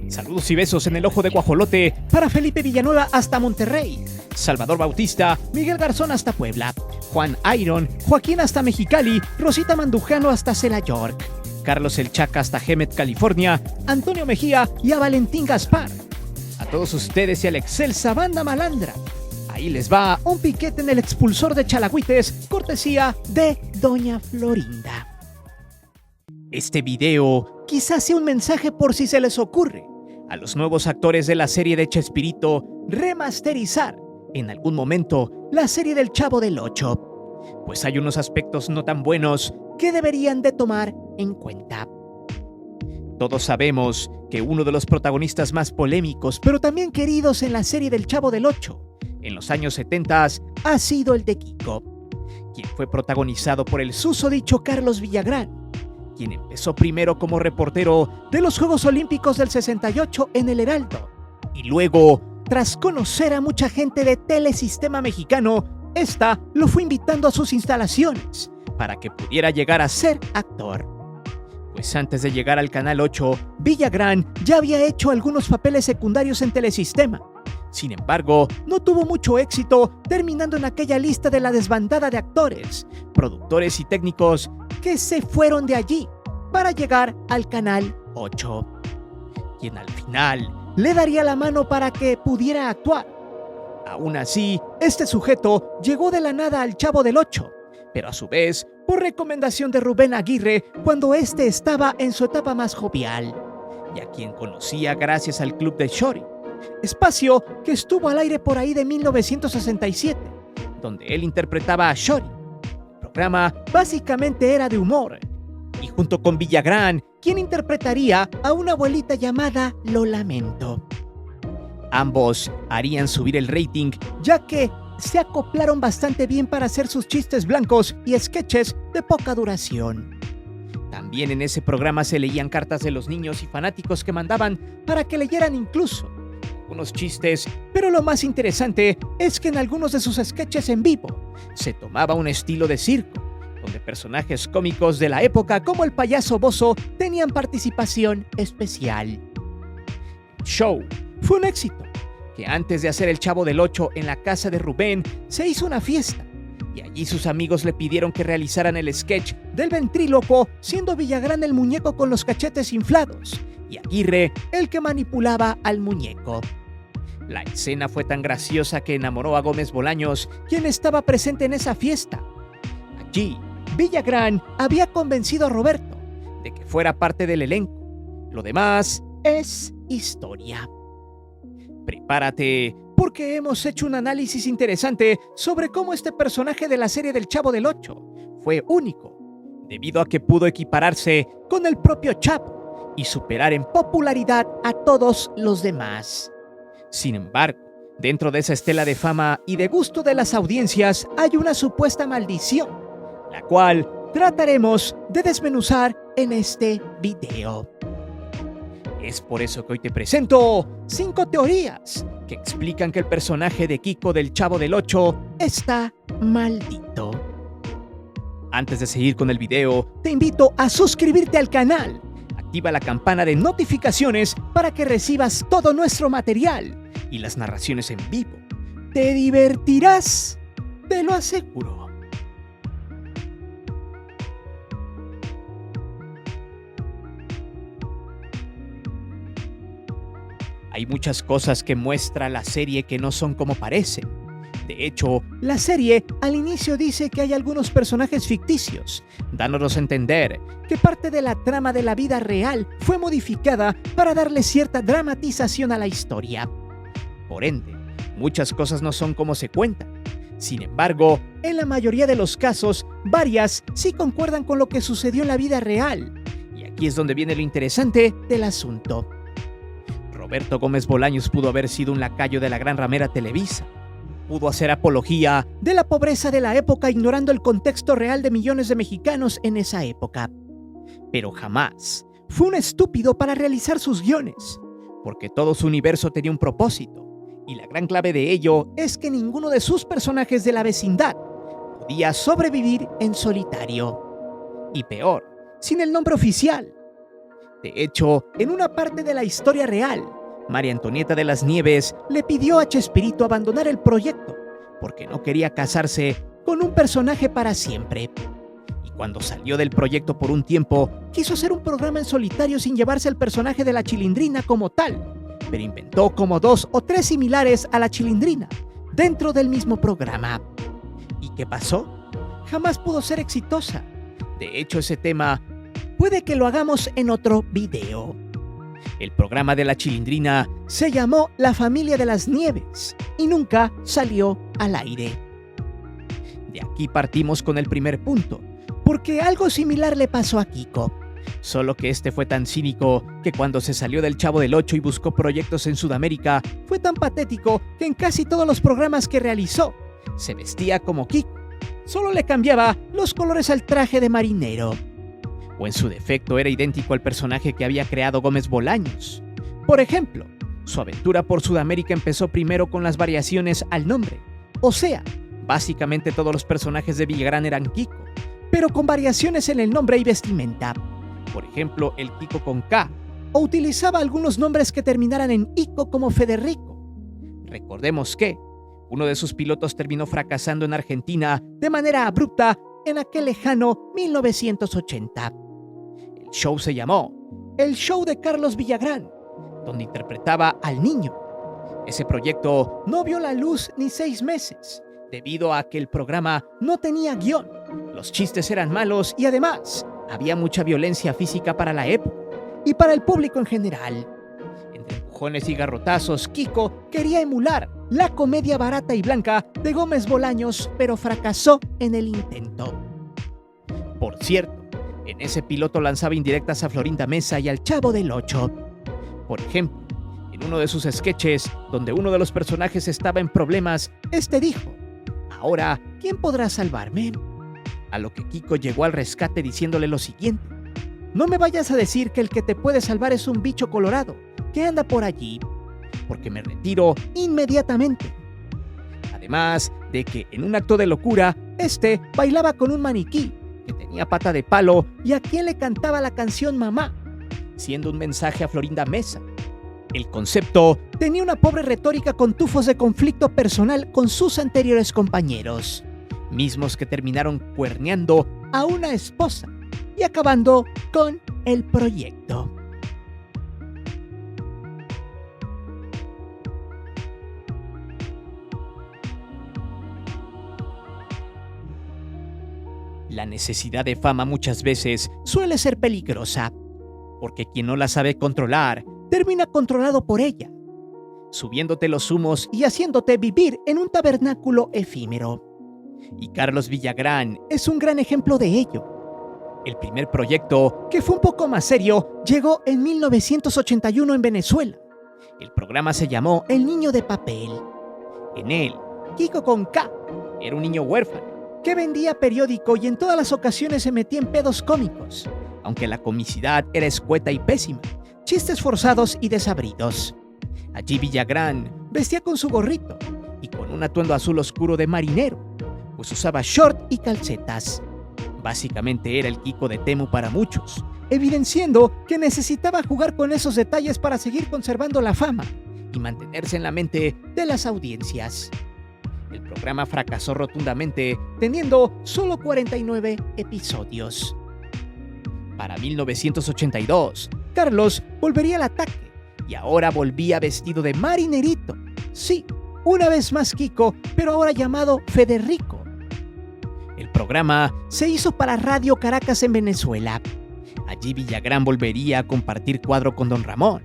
Saludos y besos en el ojo de guajolote para Felipe Villanueva hasta Monterrey, Salvador Bautista, Miguel Garzón hasta Puebla, Juan Iron, Joaquín hasta Mexicali, Rosita Mandujano hasta Cela York, Carlos El Chaca hasta Hemet, California, Antonio Mejía y a Valentín Gaspar. A todos ustedes y a la excelsa banda malandra. Ahí les va un piquete en el expulsor de Chalagüites, cortesía de Doña Florinda. Este video quizás sea un mensaje por si se les ocurre a los nuevos actores de la serie de Chespirito remasterizar en algún momento la serie del Chavo del Ocho, pues hay unos aspectos no tan buenos que deberían de tomar en cuenta. Todos sabemos que uno de los protagonistas más polémicos, pero también queridos en la serie del Chavo del Ocho, en los años 70 ha sido el de Kiko, quien fue protagonizado por el susodicho Carlos Villagrán, quien empezó primero como reportero de los Juegos Olímpicos del 68 en El Heraldo, y luego, tras conocer a mucha gente de Telesistema Mexicano, esta lo fue invitando a sus instalaciones para que pudiera llegar a ser actor. Pues antes de llegar al Canal 8, Villagrán ya había hecho algunos papeles secundarios en Telesistema. Sin embargo, no tuvo mucho éxito, terminando en aquella lista de la desbandada de actores, productores y técnicos que se fueron de allí para llegar al Canal 8, quien al final le daría la mano para que pudiera actuar. Aún así, este sujeto llegó de la nada al Chavo del Ocho, pero a su vez por recomendación de Rubén Aguirre cuando este estaba en su etapa más jovial, y a quien conocía gracias al Club de Shori, espacio que estuvo al aire por ahí de 1967, donde él interpretaba a Shori. El programa básicamente era de humor, y junto con Villagrán, quien interpretaría a una abuelita llamada Lo Lamento. Ambos harían subir el rating, ya que se acoplaron bastante bien para hacer sus chistes blancos y sketches de poca duración. También en ese programa se leían cartas de los niños y fanáticos que mandaban para que leyeran incluso algunos chistes, pero lo más interesante es que en algunos de sus sketches en vivo se tomaba un estilo de circo, donde personajes cómicos de la época como el payaso Bozo tenían participación especial. El show fue un éxito, que antes de hacer el Chavo del Ocho en la casa de Rubén, se hizo una fiesta, y allí sus amigos le pidieron que realizaran el sketch del ventríloco, siendo Villagrán el muñeco con los cachetes inflados, y Aguirre el que manipulaba al muñeco. La escena fue tan graciosa que enamoró a Gómez Bolaños, quien estaba presente en esa fiesta. Allí, Villagrán había convencido a Roberto de que fuera parte del elenco. Lo demás es historia. Prepárate, porque hemos hecho un análisis interesante sobre cómo este personaje de la serie del Chavo del Ocho fue único, debido a que pudo equipararse con el propio Chavo y superar en popularidad a todos los demás. Sin embargo, dentro de esa estela de fama y de gusto de las audiencias hay una supuesta maldición, la cual trataremos de desmenuzar en este video. Es por eso que hoy te presento 5 teorías que explican que el personaje de Kiko del Chavo del Ocho está maldito. Antes de seguir con el video, te invito a suscribirte al canal. Activa la campana de notificaciones para que recibas todo nuestro material y las narraciones en vivo. Te divertirás, te lo aseguro. Hay muchas cosas que muestra la serie que no son como parecen. De hecho, la serie al inicio dice que hay algunos personajes ficticios, dándonos a entender que parte de la trama de la vida real fue modificada para darle cierta dramatización a la historia. Por ende, muchas cosas no son como se cuentan. Sin embargo, en la mayoría de los casos, varias sí concuerdan con lo que sucedió en la vida real. Y aquí es donde viene lo interesante del asunto. Roberto Gómez Bolaños pudo haber sido un lacayo de la gran ramera Televisa. Pudo hacer apología de la pobreza de la época ignorando el contexto real de millones de mexicanos en esa época. Pero jamás fue un estúpido para realizar sus guiones, porque todo su universo tenía un propósito, y la gran clave de ello es que ninguno de sus personajes de la vecindad podía sobrevivir en solitario. Y peor, sin el nombre oficial. De hecho, en una parte de la historia real, María Antonieta de las Nieves le pidió a Chespirito abandonar el proyecto porque no quería casarse con un personaje para siempre. Y cuando salió del proyecto por un tiempo, quiso hacer un programa en solitario sin llevarse al personaje de la Chilindrina como tal, pero inventó como 2 o 3 similares a la Chilindrina dentro del mismo programa. ¿Y qué pasó? Jamás pudo ser exitosa. De hecho, ese tema puede que lo hagamos en otro video. El programa de la Chilindrina se llamó La Familia de las Nieves y nunca salió al aire. De aquí partimos con el primer punto, porque algo similar le pasó a Kiko. Solo que este fue tan cínico que cuando se salió del Chavo del Ocho y buscó proyectos en Sudamérica, fue tan patético que en casi todos los programas que realizó, se vestía como Kiko. Solo le cambiaba los colores al traje de marinero. O en su defecto era idéntico al personaje que había creado Gómez Bolaños. Por ejemplo, su aventura por Sudamérica empezó primero con las variaciones al nombre. O sea, básicamente todos los personajes de Villagrán eran Kiko, pero con variaciones en el nombre y vestimenta. Por ejemplo, el Kiko con K, o utilizaba algunos nombres que terminaran en Ico como Federico. Recordemos que uno de sus pilotos terminó fracasando en Argentina de manera abrupta en aquel lejano 1980. El show se llamó El Show de Carlos Villagrán, donde interpretaba al niño. Ese proyecto no vio la luz ni 6 meses, debido a que el programa no tenía guión, los chistes eran malos y además había mucha violencia física para la época y para el público en general. Entre empujones y garrotazos, Kiko quería emular la comedia barata y blanca de Gómez Bolaños, pero fracasó en el intento. Por cierto, en ese piloto lanzaba indirectas a Florinda Mesa y al Chavo del Ocho. Por ejemplo, en uno de sus sketches, donde uno de los personajes estaba en problemas, este dijo: "Ahora, ¿quién podrá salvarme?". A lo que Kiko llegó al rescate diciéndole lo siguiente: "No me vayas a decir que el que te puede salvar es un bicho colorado que anda por allí, porque me retiro inmediatamente". Además de que en un acto de locura, este bailaba con un maniquí que tenía pata de palo y a quien le cantaba la canción Mamá, siendo un mensaje a Florinda Mesa. El concepto tenía una pobre retórica con tufos de conflicto personal con sus anteriores compañeros, mismos que terminaron cuerneando a una esposa y acabando con el proyecto. La necesidad de fama muchas veces suele ser peligrosa, porque quien no la sabe controlar termina controlado por ella, subiéndote los humos y haciéndote vivir en un tabernáculo efímero. Y Carlos Villagrán es un gran ejemplo de ello. El primer proyecto, que fue un poco más serio, llegó en 1981 en Venezuela. El programa se llamó El Niño de Papel. En él, Kiko con K era un niño huérfano que vendía periódico y en todas las ocasiones se metía en pedos cómicos, aunque la comicidad era escueta y pésima, chistes forzados y desabridos. Allí Villagrán vestía con su gorrito y con un atuendo azul oscuro de marinero, pues usaba short y calcetas. Básicamente era el Kiko de Temu para muchos, evidenciando que necesitaba jugar con esos detalles para seguir conservando la fama y mantenerse en la mente de las audiencias. El programa fracasó rotundamente, teniendo solo 49 episodios. Para 1982, Carlos volvería al ataque y ahora volvía vestido de marinerito. Sí, una vez más Kiko, pero ahora llamado Federico. El programa se hizo para Radio Caracas en Venezuela. Allí Villagrán volvería a compartir cuadro con Don Ramón.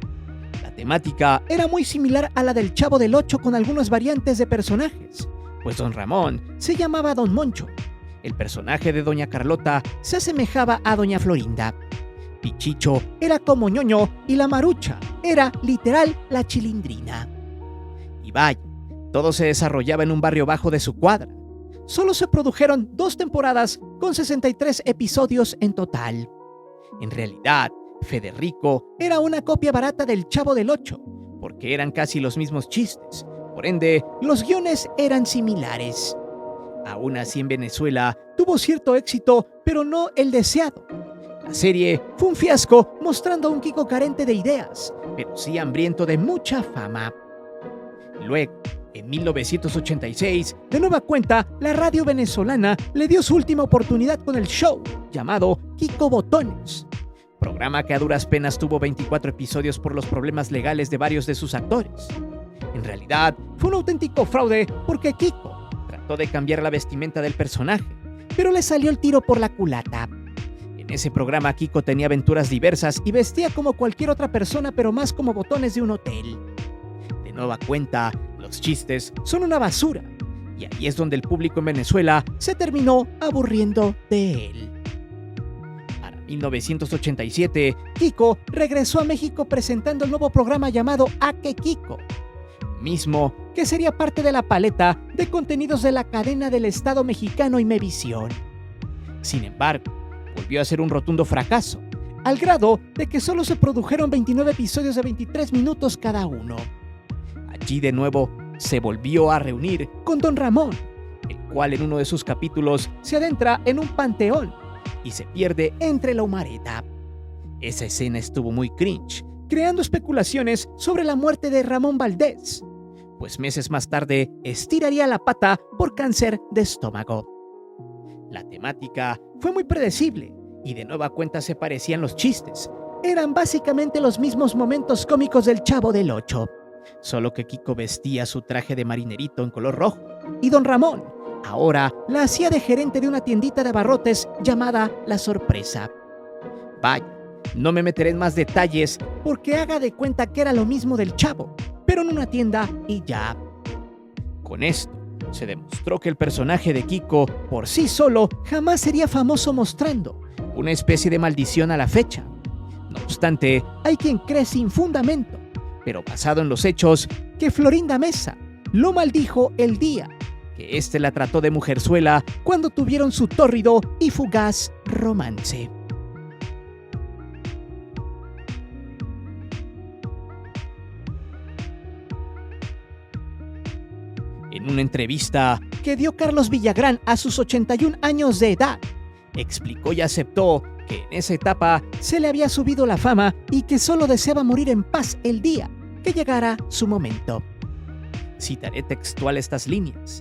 La temática era muy similar a la del Chavo del Ocho con algunas variantes de personajes, pues Don Ramón se llamaba Don Moncho. El personaje de Doña Carlota se asemejaba a Doña Florinda. Pichicho era como Ñoño y la Marucha era literal la Chilindrina. Y vaya, todo se desarrollaba en un barrio bajo de su cuadra. Solo se produjeron 2 temporadas con 63 episodios en total. En realidad, Federico era una copia barata del Chavo del Ocho, porque eran casi los mismos chistes. Por ende, los guiones eran similares. Aún así, en Venezuela tuvo cierto éxito, pero no el deseado. La serie fue un fiasco, mostrando a un Kiko carente de ideas, pero sí hambriento de mucha fama. Luego, en 1986, de nueva cuenta, la radio venezolana le dio su última oportunidad con el show llamado Kiko Botones, programa que a duras penas tuvo 24 episodios por los problemas legales de varios de sus actores. En realidad, fue un auténtico fraude porque Kiko trató de cambiar la vestimenta del personaje, pero le salió el tiro por la culata. En ese programa, Kiko tenía aventuras diversas y vestía como cualquier otra persona, pero más como botones de un hotel. De nueva cuenta, los chistes son una basura, y ahí es donde el público en Venezuela se terminó aburriendo de él. Para 1987, Kiko regresó a México presentando el nuevo programa llamado Ake Kiko, mismo que sería parte de la paleta de contenidos de la cadena del Estado mexicano Imevisión. Sin embargo, volvió a ser un rotundo fracaso, al grado de que solo se produjeron 29 episodios de 23 minutos cada uno. Allí de nuevo se volvió a reunir con Don Ramón, el cual en uno de sus capítulos se adentra en un panteón y se pierde entre la humareda. Esa escena estuvo muy cringe, creando especulaciones sobre la muerte de Ramón Valdés, pues meses más tarde estiraría la pata por cáncer de estómago. La temática fue muy predecible y de nueva cuenta se parecían los chistes. Eran básicamente los mismos momentos cómicos del Chavo del Ocho, solo que Kiko vestía su traje de marinerito en color rojo y Don Ramón ahora la hacía de gerente de una tiendita de abarrotes llamada La Sorpresa. Vaya, no me meteré en más detalles porque haga de cuenta que era lo mismo del Chavo, pero en una tienda y ya. Con esto se demostró que el personaje de Kiko por sí solo jamás sería famoso, mostrando una especie de maldición a la fecha. No obstante, hay quien cree sin fundamento, pero basado en los hechos, que Florinda Mesa lo maldijo el día que éste la trató de mujerzuela cuando tuvieron su tórrido y fugaz romance. En una entrevista que dio Carlos Villagrán a sus 81 años de edad, explicó y aceptó que en esa etapa se le había subido la fama y que solo deseaba morir en paz el día que llegara su momento. Citaré textual estas líneas: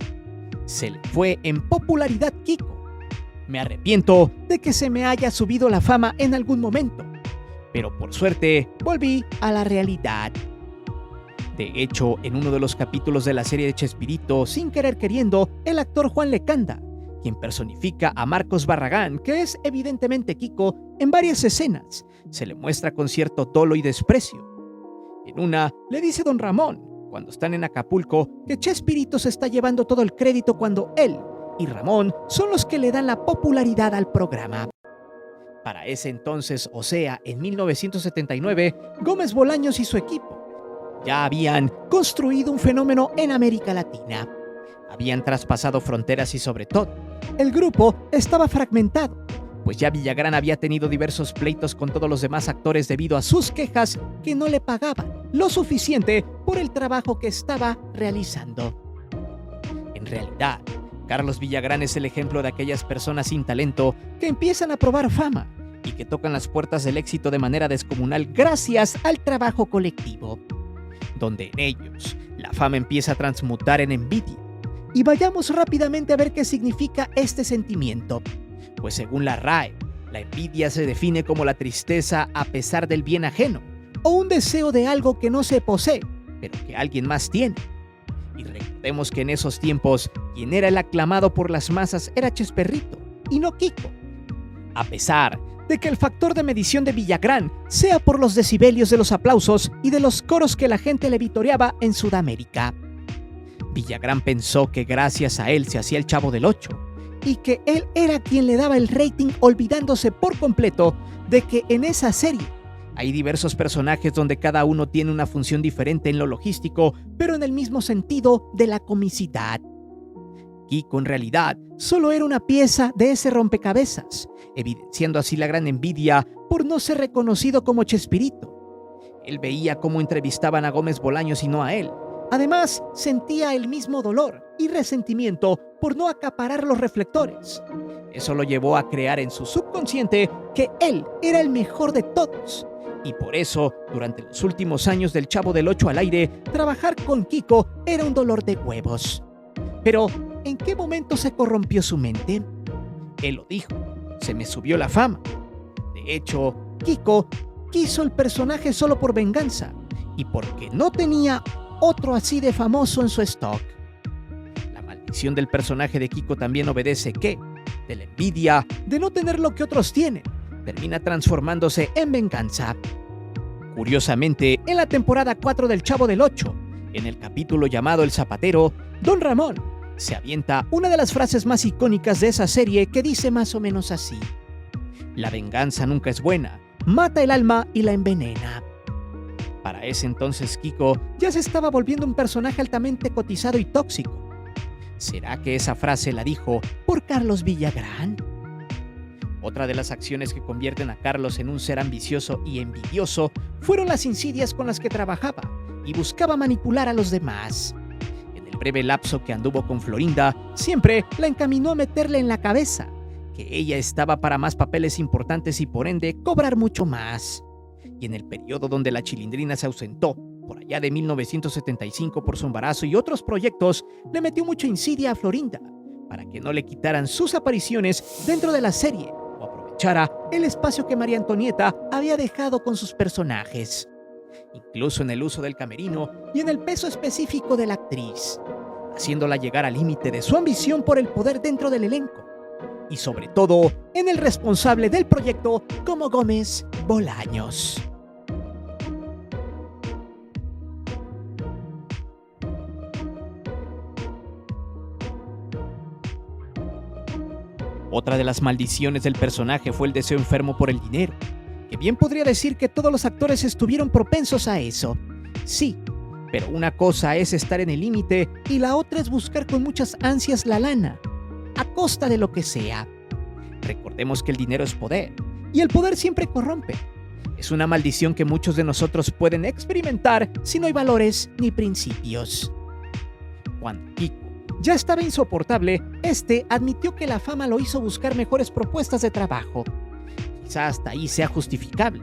"Se le fue en popularidad Kiko. Me arrepiento de que se me haya subido la fama en algún momento, pero por suerte volví a la realidad". De hecho, en uno de los capítulos de la serie de Chespirito, sin querer queriendo, el actor Juan Lecanda, quien personifica a Marcos Barragán, que es evidentemente Kiko, en varias escenas se le muestra con cierto dolo y desprecio. En una, le dice Don Ramón, cuando están en Acapulco, que Chespirito se está llevando todo el crédito cuando él y Ramón son los que le dan la popularidad al programa. Para ese entonces, o sea, en 1979, Gómez Bolaños y su equipo ya habían construido un fenómeno en América Latina. Habían traspasado fronteras y, sobre todo, el grupo estaba fragmentado, pues ya Villagrán había tenido diversos pleitos con todos los demás actores debido a sus quejas que no le pagaban lo suficiente por el trabajo que estaba realizando. En realidad, Carlos Villagrán es el ejemplo de aquellas personas sin talento que empiezan a probar fama y que tocan las puertas del éxito de manera descomunal gracias al trabajo colectivo, donde en ellos la fama empieza a transmutar en envidia. Y vayamos rápidamente a ver qué significa este sentimiento, pues según la RAE, la envidia se define como la tristeza a pesar del bien ajeno, o un deseo de algo que no se posee, pero que alguien más tiene. Y recordemos que en esos tiempos, quien era el aclamado por las masas era Chesperrito, y no Kiko. A pesar de que el factor de medición de Villagrán sea por los decibelios de los aplausos y de los coros que la gente le vitoreaba en Sudamérica. Villagrán pensó que gracias a él se hacía el Chavo del Ocho, y que él era quien le daba el rating, olvidándose por completo de que en esa serie hay diversos personajes donde cada uno tiene una función diferente en lo logístico, pero en el mismo sentido de la comicidad. Kiko en realidad solo era una pieza de ese rompecabezas, evidenciando así la gran envidia por no ser reconocido como Chespirito. Él veía cómo entrevistaban a Gómez Bolaños y no a él. Además, sentía el mismo dolor y resentimiento por no acaparar los reflectores. Eso lo llevó a crear en su subconsciente que él era el mejor de todos. Y por eso, durante los últimos años del Chavo del Ocho al aire, trabajar con Kiko era un dolor de huevos. Pero, ¿en qué momento se corrompió su mente? Él lo dijo, se me subió la fama. De hecho, Kiko quiso el personaje solo por venganza y porque no tenía otro así de famoso en su stock. La maldición del personaje de Kiko también obedece que, de la envidia de no tener lo que otros tienen, termina transformándose en venganza. Curiosamente, en la temporada 4 del Chavo del Ocho, en el capítulo llamado El Zapatero, Don Ramón se avienta una de las frases más icónicas de esa serie que dice más o menos así: la venganza nunca es buena, mata el alma y la envenena. Para ese entonces Kiko ya se estaba volviendo un personaje altamente cotizado y tóxico. ¿Será que esa frase la dijo por Carlos Villagrán? Otra de las acciones que convierten a Carlos en un ser ambicioso y envidioso fueron las insidias con las que trabajaba y buscaba manipular a los demás. En el breve lapso que anduvo con Florinda, siempre la encaminó a meterle en la cabeza que ella estaba para más papeles importantes y por ende cobrar mucho más. Y en el periodo donde la Chilindrina se ausentó, por allá de 1975 por su embarazo y otros proyectos, le metió mucha insidia a Florinda para que no le quitaran sus apariciones dentro de la serie o aprovechara el espacio que María Antonieta había dejado con sus personajes, incluso en el uso del camerino y en el peso específico de la actriz, haciéndola llegar al límite de su ambición por el poder dentro del elenco y sobre todo en el responsable del proyecto como Gómez Bolaños. Otra de las maldiciones del personaje fue el deseo enfermo por el dinero, que bien podría decir que todos los actores estuvieron propensos a eso. Sí, pero una cosa es estar en el límite y la otra es buscar con muchas ansias la lana, a costa de lo que sea. Recordemos que el dinero es poder, y el poder siempre corrompe. Es una maldición que muchos de nosotros pueden experimentar si no hay valores ni principios. Cuando Kiko ya estaba insoportable, admitió que la fama lo hizo buscar mejores propuestas de trabajo. Quizá hasta ahí sea justificable.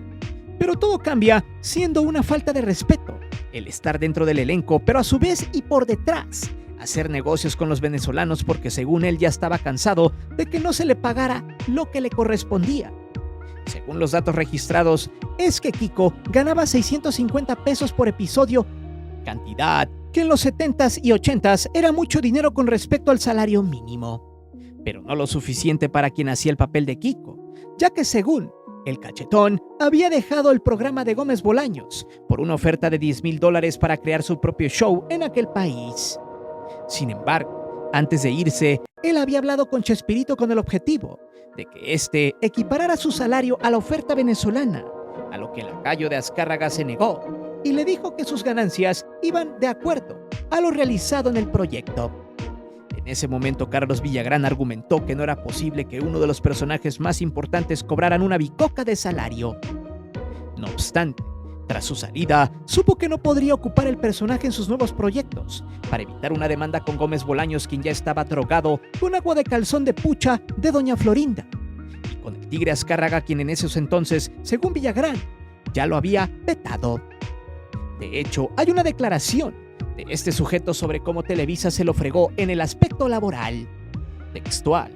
Pero todo cambia siendo una falta de respeto el estar dentro del elenco, pero a su vez y por detrás, hacer negocios con los venezolanos porque según él ya estaba cansado de que no se le pagara lo que le correspondía. Según los datos registrados, es que Kiko ganaba 650 pesos por episodio, cantidad que en los 70s y 80s era mucho dinero con respecto al salario mínimo, pero no lo suficiente para quien hacía el papel de Kiko, ya que según el cachetón había dejado el programa de Gómez Bolaños por una oferta de $10,000 para crear su propio show en aquel país. Sin embargo, antes de irse, él había hablado con Chespirito con el objetivo de que equiparara su salario a la oferta venezolana, a lo que Lacayo de Azcárraga se negó y le dijo que sus ganancias iban de acuerdo a lo realizado en el proyecto. En ese momento, Carlos Villagrán argumentó que no era posible que uno de los personajes más importantes cobraran una bicoca de salario. No obstante, tras su salida, supo que no podría ocupar el personaje en sus nuevos proyectos, para evitar una demanda con Gómez Bolaños, quien ya estaba drogado con agua de calzón de pucha de Doña Florinda, y con el Tigre Azcárraga, quien en esos entonces, según Villagrán, ya lo había vetado. De hecho, hay una declaración de este sujeto sobre cómo Televisa se lo fregó en el aspecto laboral. Textual: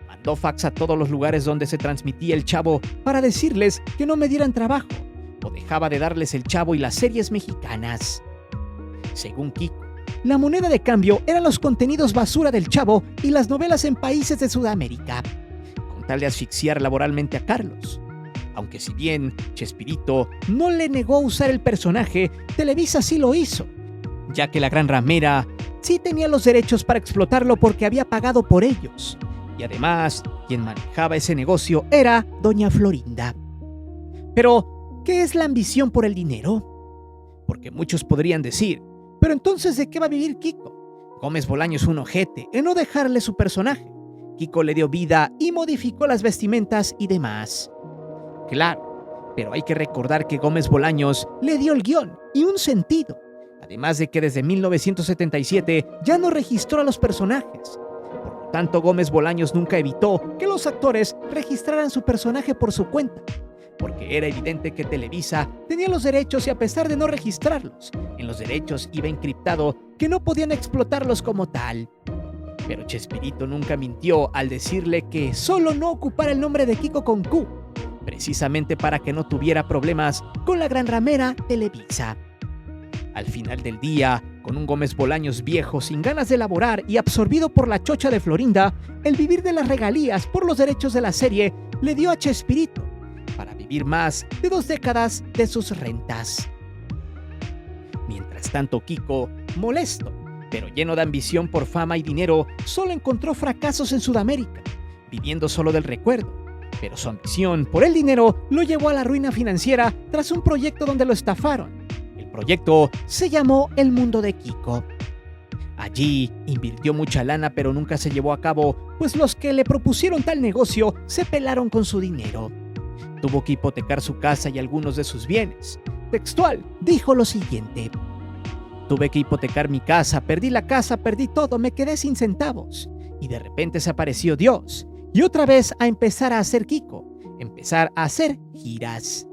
mandó fax a todos los lugares donde se transmitía el Chavo para decirles que no me dieran trabajo, o dejaba de darles el Chavo y las series mexicanas. Según Kiko, la moneda de cambio eran los contenidos basura del Chavo y las novelas en países de Sudamérica, con tal de asfixiar laboralmente a Carlos. Aunque si bien Chespirito no le negó usar el personaje, Televisa sí lo hizo, ya que la gran ramera sí tenía los derechos para explotarlo porque había pagado por ellos. Y además, quien manejaba ese negocio era Doña Florinda. Pero, ¿qué es la ambición por el dinero? Porque muchos podrían decir, pero entonces ¿de qué va a vivir Kiko? Gómez Bolaños es un ojete en no dejarle su personaje. Kiko le dio vida y modificó las vestimentas y demás. Claro, pero hay que recordar que Gómez Bolaños le dio el guión y un sentido, además de que desde 1977 ya no registró a los personajes, por lo tanto, Gómez Bolaños nunca evitó que los actores registraran su personaje por su cuenta, porque era evidente que Televisa tenía los derechos y, a pesar de no registrarlos, en los derechos iba encriptado que no podían explotarlos como tal. Pero Chespirito nunca mintió al decirle que solo no ocupara el nombre de Kiko con Q, precisamente para que no tuviera problemas con la gran ramera Televisa. Al final del día, con un Gómez Bolaños viejo, sin ganas de laborar y absorbido por la chocha de Florinda, el vivir de las regalías por los derechos de la serie le dio a Chespirito para vivir más de 2 décadas de sus rentas. Mientras tanto, Kiko, molesto, pero lleno de ambición por fama y dinero, solo encontró fracasos en Sudamérica, viviendo solo del recuerdo. Pero su ambición por el dinero lo llevó a la ruina financiera tras un proyecto donde lo estafaron. El proyecto se llamó El Mundo de Kiko. Allí invirtió mucha lana, pero nunca se llevó a cabo, pues los que le propusieron tal negocio se pelaron con su dinero. Tuvo que hipotecar su casa y algunos de sus bienes. Textual, dijo lo siguiente: tuve que hipotecar mi casa, perdí la casa, perdí todo, me quedé sin centavos. Y de repente se apareció Dios. Y otra vez a empezar a hacer Kiko, empezar a hacer giras.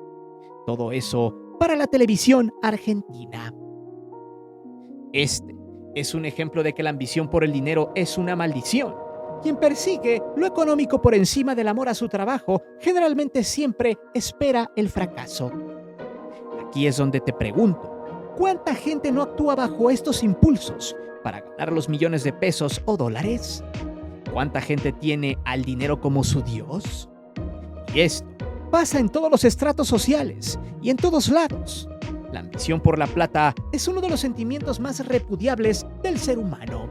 Todo eso para la televisión argentina. Este es un ejemplo de que la ambición por el dinero es una maldición. Quien persigue lo económico por encima del amor a su trabajo generalmente siempre espera el fracaso. Aquí es donde te pregunto, ¿cuánta gente no actúa bajo estos impulsos para ganar los millones de pesos o dólares? ¿Cuánta gente tiene al dinero como su Dios? Y esto pasa en todos los estratos sociales y en todos lados. La ambición por la plata es uno de los sentimientos más repudiables del ser humano.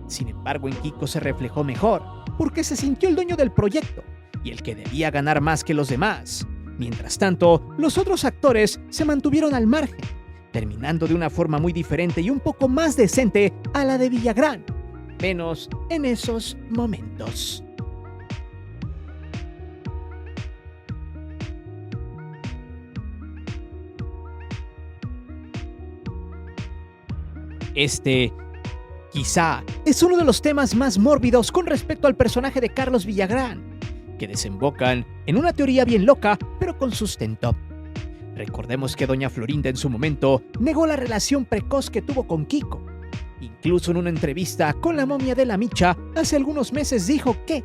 Sin embargo, en Kiko se reflejó mejor, porque se sintió el dueño del proyecto y el que debía ganar más que los demás. Mientras tanto, los otros actores se mantuvieron al margen, terminando de una forma muy diferente y un poco más decente a la de Villagrán, menos en esos momentos. Este, quizá, es uno de los temas más mórbidos con respecto al personaje de Carlos Villagrán, que desembocan en una teoría bien loca, pero con sustento. Recordemos que doña Florinda en su momento negó la relación precoz que tuvo con Kiko. Incluso en una entrevista con la momia de la Micha hace algunos meses dijo que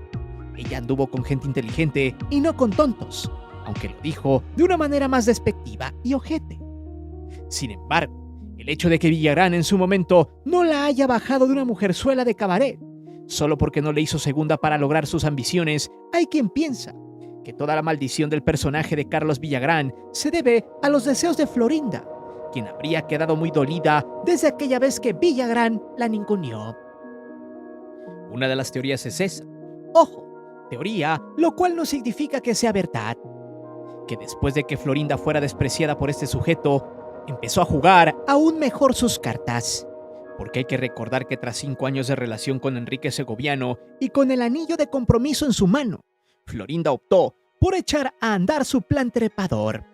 ella anduvo con gente inteligente y no con tontos, aunque lo dijo de una manera más despectiva y ojete. Sin embargo, el hecho de que Villagrán en su momento no la haya bajado de una mujerzuela de cabaret, solo porque no le hizo segunda para lograr sus ambiciones, hay quien piensa que toda la maldición del personaje de Carlos Villagrán se debe a los deseos de Florinda, quien habría quedado muy dolida desde aquella vez que Villagrán la ninguneó. Una de las teorías es esa. Ojo, teoría, lo cual no significa que sea verdad. Que después de que Florinda fuera despreciada por este sujeto, empezó a jugar aún mejor sus cartas. Porque hay que recordar que tras 5 años de relación con Enrique Segoviano y con el anillo de compromiso en su mano, Florinda optó por echar a andar su plan trepador,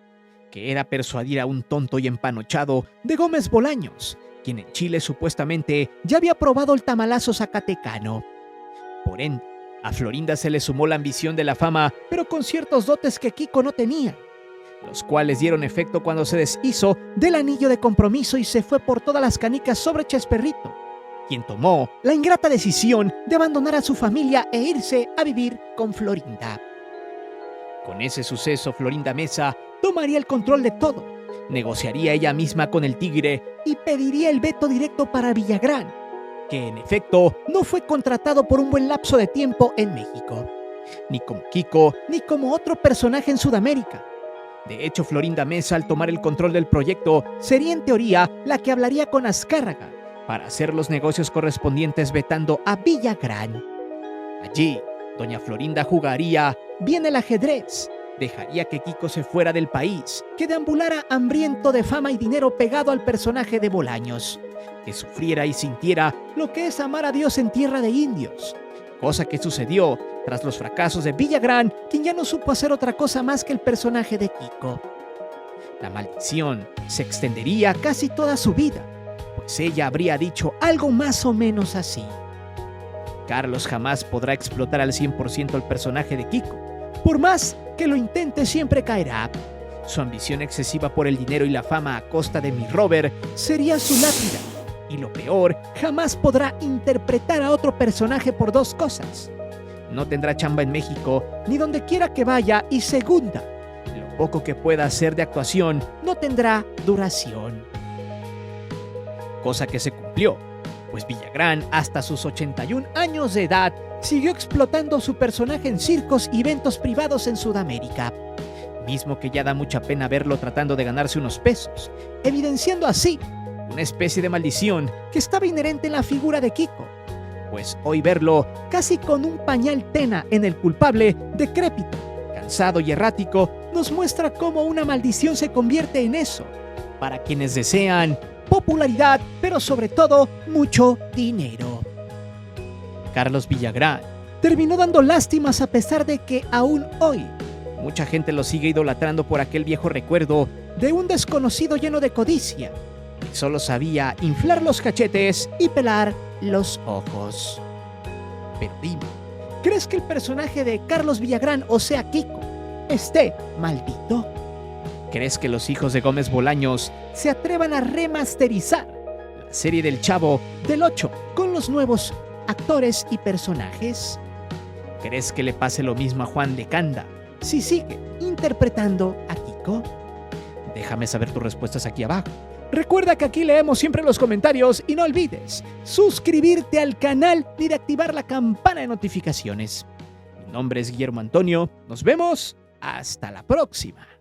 que era persuadir a un tonto y empanochado de Gómez Bolaños, quien en Chile supuestamente ya había probado el tamalazo zacatecano. Por ende, a Florinda se le sumó la ambición de la fama, pero con ciertos dotes que Kiko no tenía, los cuales dieron efecto cuando se deshizo del anillo de compromiso y se fue por todas las canicas sobre Chespirito, quien tomó la ingrata decisión de abandonar a su familia e irse a vivir con Florinda. Con ese suceso, Florinda Mesa tomaría el control de todo, negociaría ella misma con el Tigre y pediría el veto directo para Villagrán, que en efecto no fue contratado por un buen lapso de tiempo en México, ni como Kiko ni como otro personaje en Sudamérica. De hecho, Florinda Mesa, al tomar el control del proyecto, sería en teoría la que hablaría con Azcárraga para hacer los negocios correspondientes vetando a Villagrán. Allí, doña Florinda jugaría bien el ajedrez, dejaría que Kiko se fuera del país, que deambulara hambriento de fama y dinero pegado al personaje de Bolaños, que sufriera y sintiera lo que es amar a Dios en tierra de indios, cosa que sucedió tras los fracasos de Villagrán, quien ya no supo hacer otra cosa más que el personaje de Kiko. La maldición se extendería casi toda su vida, pues ella habría dicho algo más o menos así: Carlos jamás podrá explotar al 100% el personaje de Kiko. Por más que lo intente, siempre caerá. Su ambición excesiva por el dinero y la fama a costa de mi Robert sería su lápida. Y lo peor, jamás podrá interpretar a otro personaje por dos cosas. No tendrá chamba en México, ni donde quiera que vaya, y segunda, lo poco que pueda hacer de actuación no tendrá duración. Cosa que se cumplió, pues Villagrán, hasta sus 81 años de edad, siguió explotando su personaje en circos y eventos privados en Sudamérica. Mismo que ya da mucha pena verlo tratando de ganarse unos pesos, evidenciando así una especie de maldición que estaba inherente en la figura de Kiko. Pues hoy verlo casi con un pañal tena en el culpable, decrépito, cansado y errático, nos muestra cómo una maldición se convierte en eso, para quienes desean popularidad, pero sobre todo mucho dinero. Carlos Villagrán terminó dando lástimas a pesar de que aún hoy mucha gente lo sigue idolatrando por aquel viejo recuerdo de un desconocido lleno de codicia que solo sabía inflar los cachetes y pelar los ojos. Pero dime, ¿crees que el personaje de Carlos Villagrán, o sea Kiko, esté maldito? ¿Crees que los hijos de Gómez Bolaños se atrevan a remasterizar la serie del Chavo del 8 con los nuevos actores y personajes? ¿Crees que le pase lo mismo a Juan de Canda si sigue interpretando a Kiko? Déjame saber tus respuestas aquí abajo. Recuerda que aquí leemos siempre los comentarios y no olvides suscribirte al canal y de activar la campana de notificaciones. Mi nombre es Guillermo Antonio. Nos vemos. Hasta la próxima.